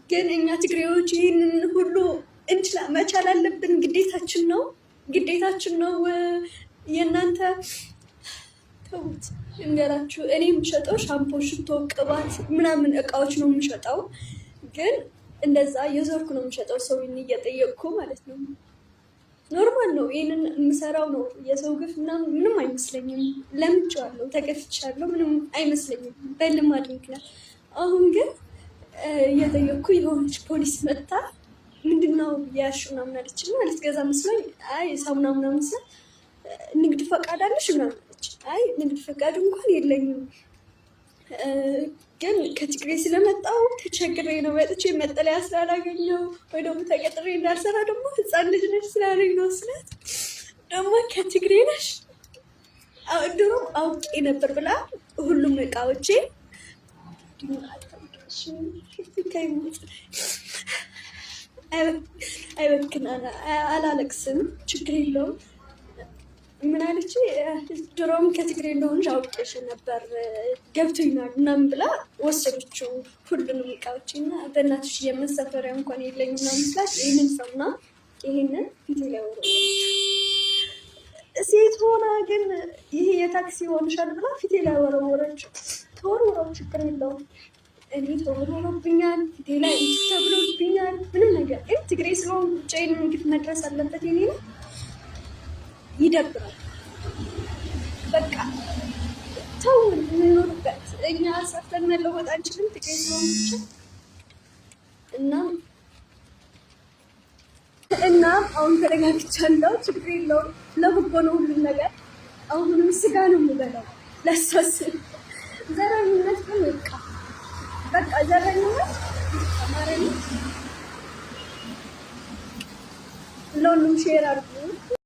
ግን እኛ ትግሬዎች ይህንን ሁሉ መቻል አለብን። ግዴታችን ነው። የእናንተ ተውት እንገራችሁ። እኔ የምሸጠው ሻምፖ፣ ሽቶ፣ ቅባት ምናምን እቃዎች ነው የምሸጠው። ግን እንደዛ የዞርኩ ነው የምሸጠው፣ ሰው እየጠየቅኩ ማለት ነው። ኖርማል ነው። ይህንን የምሰራው ነው። የሰው ግፍ ምንም አይመስለኝም። ለምጄዋለሁ፣ ተገፍቻለሁ፣ ምንም አይመስለኝም በልማድ ምክንያት። አሁን ግን እየጠየቅኩ የሆነች ፖሊስ መጣ። ምንድነው ያሹ ምናምን አለችኝ። ልትገዛ መስሎኝ አይ ሳሙና ምናምን ስል ንግድ ፈቃድ አለሽ ምናምን አለች። አይ ንግድ ፈቃድ እንኳን የለኝም፣ ግን ከትግሬ ስለመጣሁ ተቸግሬ ነው መጥቼ መጠለያ ስላላገኘው ወይ ደግሞ ተቀጥሬ እንዳልሰራ ደግሞ ህፃን ልጅ ነሽ ስላለኝ ነው ስላት፣ ደግሞ ከትግሬ ነሽ ድሮም አውቄ ነበር ብላ ሁሉም እቃዎቼ አይበክና አላለቅስም፣ ችግር የለውም። ምን አለች? ድሮም ከትግሬ እንደሆንሽ አውቄሽ ነበር ገብቶኛል ምናምን ብላ ወሰደችው ሁሉንም እቃዎች እና በእናትሽ የመሰፈሪያ እንኳን የለኝም ምናምን ስላት ይህንን ሰውና ይህንን ፊቴ ላይ ወረ ሴት ሆና ግን ይሄ የታክሲ ሆንሻል ብላ ፊቴ ላይ ወረወረችው። ተወርውረው ችግር የለውም። እኔ ተወርውሮብኛል፣ ፊቴ ላይ ተብሎብኛል፣ ምንም ነገር ግን ትግሬ ስለሆን ብቻዬን ግፍ መድረስ አለበት። የኔ ነው ይደብራል። በቃ ተው እንኖርበት። እኛ ሰርተን መለወጥ አንችልም፣ ትግሬ ስለሆን ብቻ እና አሁን ተረጋግቻለሁ። ችግር የለውም። ለበጎ ነው ሁሉም ነገር። አሁንም ስጋ ነው የምበላው ለሳስብ። ዘረኝነት ግን በቃ ዘረኝነት አማረኝ። ለሁሉም ሼር አድርጉ።